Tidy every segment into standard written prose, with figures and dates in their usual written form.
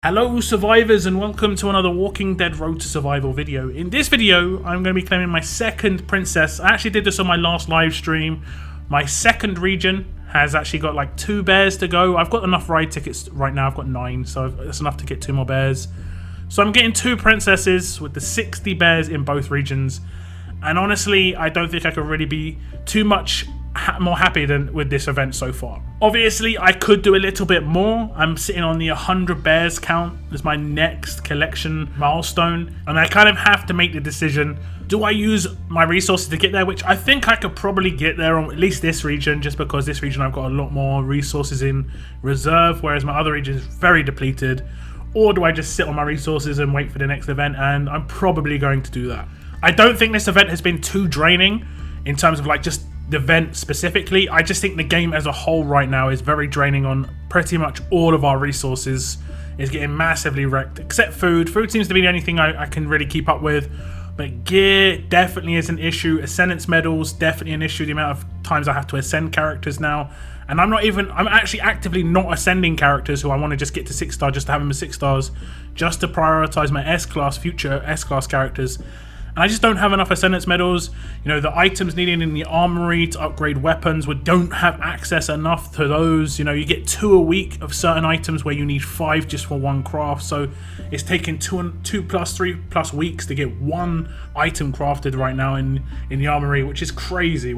Hello survivors and welcome to another Walking Dead Road to Survival video. In this video I'm going to be claiming my second princess. I actually did this on my last live stream. My second region has actually got like 2 bears to go. I've got enough ride tickets right now, I've got 9, so that's enough to get 2 more bears. So I'm getting 2 princesses with the 60 bears in both regions. And honestly, I don't think I could really be too much more happy than with this event so far. Obviously, I could do a little bit more. I'm sitting on the 100 bears count as my next collection milestone, and I kind of have to make the decision: do I use my resources to get there, which I think I could probably get there on at least this region, just because this region I've got a lot more resources in reserve, whereas my other region is very depleted, or do I just sit on my resources and wait for the next event? And I'm probably going to do that. I don't think this event has been too draining in terms of like just the event specifically. I just think the game as a whole right now is very draining on pretty much all of our resources. Is getting massively wrecked, except food. Food seems to be the only thing I can really keep up with, but gear definitely is an issue. Ascendance medals definitely an issue. The amount of times I have to ascend characters now, and I'm actually actively not ascending characters who I want to just get to 6-star just to have them as 6 stars, just to prioritize my S-class, future S-class characters. And I just don't have enough ascendance medals. You know, the items needed in the armory to upgrade weapons, we don't have access enough to those. You know, you get 2 a week of certain items where you need 5 just for 1 craft. So it's taken 2 plus 3 plus weeks to get 1 item crafted right now in the armory, which is crazy.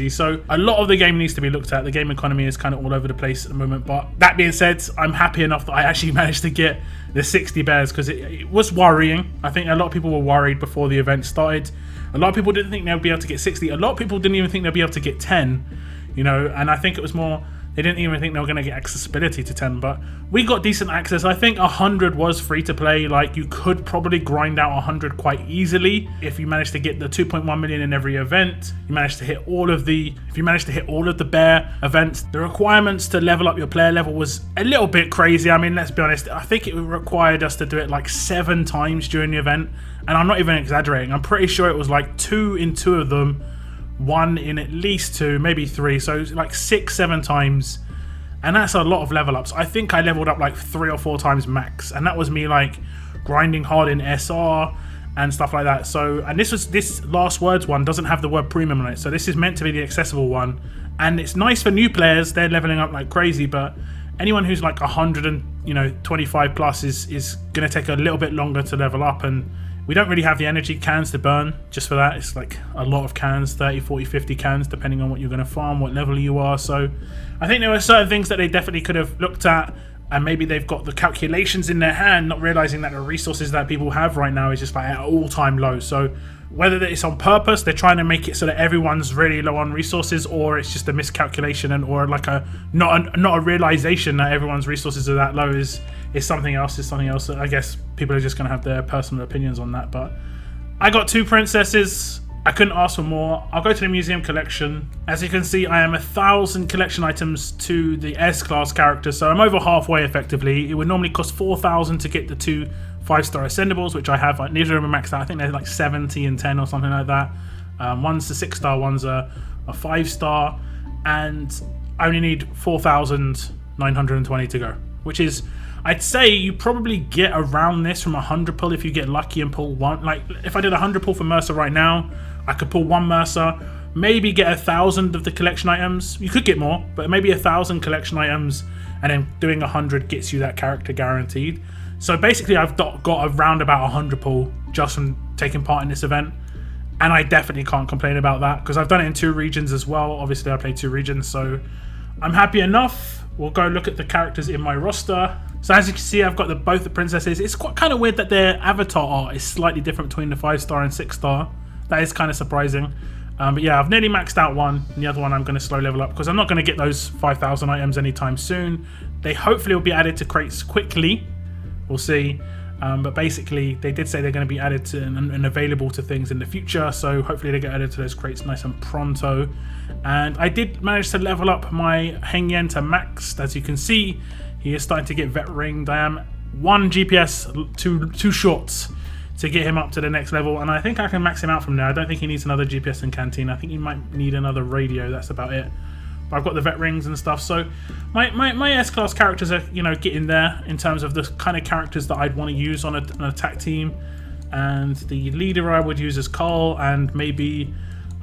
So a lot of the game needs to be looked at. The game economy is kind of all over the place at the moment. But that being said, I'm happy enough that I actually managed to get the 60 bears, because it was worrying. I think a lot of people were worried before the event started. A lot of people didn't think they'd be able to get 60. A lot of people didn't even think they'd be able to get 10, you know, and I think it was more, they didn't even think they were going to get accessibility to 10, but we got decent access. I think 100 was free to play. Like, you could probably grind out 100 quite easily if you managed to get the 2.1 million in every event. You managed to hit if you managed to hit all of the bear events. The requirements to level up your player level was a little bit crazy. I mean, let's be honest, I think it required us to do it like 7 times during the event, and I'm not even exaggerating. I'm pretty sure it was like 2 in 2 of them, 1 in at least 2, maybe 3, so like 6-7 times, and that's a lot of level ups. I think I leveled up like 3 or 4 times max, and that was me like grinding hard in SR and stuff like that. So, and this last words one doesn't have the word premium on it, so this is meant to be the accessible one, and it's nice for new players. They're leveling up like crazy, but anyone who's like 125 plus is gonna take a little bit longer to level up, and we don't really have the energy cans to burn just for that. It's like a lot of cans, 30, 40, 50 cans, depending on what you're going to farm, what level you are. So I think there were certain things that they definitely could have looked at, and maybe they've got the calculations in their hand, not realizing that the resources that people have right now is just like at all-time low. So whether it's on purpose, they're trying to make it so that everyone's really low on resources, or it's just a miscalculation, and or like not a realization that everyone's resources are that low is something else. I guess people are just going to have their personal opinions on that. But I got 2 princesses. I couldn't ask for more. I'll go to the museum collection. As you can see, I am 1,000 collection items to the S-class characters, so I'm over halfway effectively. It would normally cost 4,000 to get the 2 5-star ascendables, which I have. Neither of them are maxed out. I think they're like 70 and 10 or something like that. One's a 6-star, one's a 5-star, and I only need 4,920 to go, which is, I'd say you probably get around this from 100 pull if you get lucky and pull 1. Like, if I did 100 pull for Mercer right now, I could pull 1 Mercer, maybe get 1,000 of the collection items. You could get more, but maybe 1,000 collection items, and then doing 100 gets you that character guaranteed. So basically, I've got around about 100 pull just from taking part in this event, and I definitely can't complain about that, because I've done it in 2 regions as well. Obviously, I played 2 regions, so I'm happy enough. We'll go look at the characters in my roster. So as you can see, I've got both the princesses. It's quite kind of weird that their avatar art is slightly different between the 5-star and 6-star. That is kind of surprising. But yeah, I've nearly maxed out one, and the other one I'm going to slow level up, because I'm not going to get those 5,000 items anytime soon. They hopefully will be added to crates quickly. We'll see. But basically, they did say they're going to be added to and available to things in the future, so hopefully they get added to those crates nice and pronto. And I did manage to level up my Heng Yen to max. As you can see, he is starting to get vet ringed. I am 1 GPS too short to get him up to the next level, and I think I can max him out from there. I don't think he needs another GPS and canteen. I think he might need another radio. That's about it. but I've got the vet rings and stuff. So my S-class characters are, you know, getting there in terms of the kind of characters that I'd want to use on an attack team. And the leader I would use as Carl, and maybe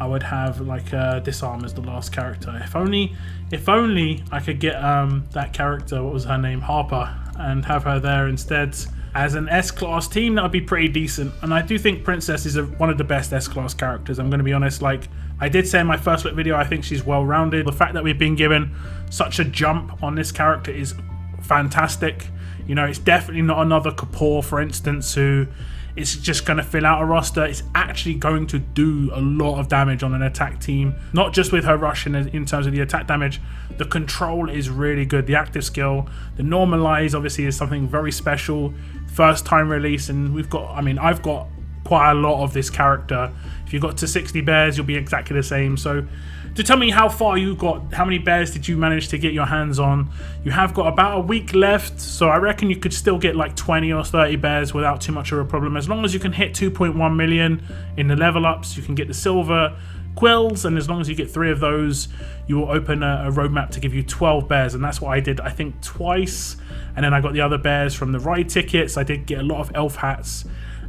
I would have like Disarm as the last character. If only I could get that character, what was her name, Harper, and have her there instead as an S-class team. That would be pretty decent. And I do think Princess is one of the best S-class characters. I'm going to be honest. Like I did say in my first look video, I think she's well-rounded. The fact that we've been given such a jump on this character is fantastic. You know, it's definitely not another Kapoor, for instance, who it's just going to fill out a roster. It's actually going to do a lot of damage on an attack team, not just with her rush in terms of the attack damage. The control is really good. The active skill, the normalize obviously is something very special. First time release, and we've got, I mean, I've got quite a lot of this character. If you got to 60 bears, you'll be exactly the same. So to tell me how far you got, how many bears did you manage to get your hands on? You have got about a week left, so I reckon you could still get like 20 or 30 bears without too much of a problem. As long as you can hit 2.1 million in the level ups, you can get the silver quills, and as long as you get 3 of those, you will open a roadmap to give you 12 bears, and that's what I did, I think, twice. And then I got the other bears from the ride tickets. I did get a lot of elf hats,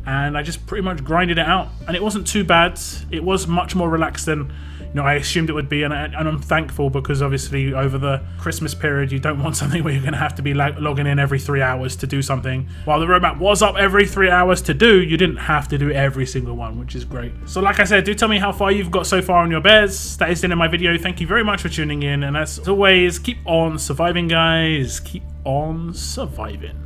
and I just pretty much grinded it out, and it wasn't too bad. It was much more relaxed than, you know, I assumed it would be, and I'm thankful, because obviously over the Christmas period you don't want something where you're going to have to be like logging in every 3 hours to do something. While the roadmap was up every 3 hours to do, you didn't have to do every single one, which is great. So like I said, do tell me how far you've got so far on your bears. That is the end of my video. Thank you very much for tuning in, and as always, keep on surviving, guys. Keep on surviving.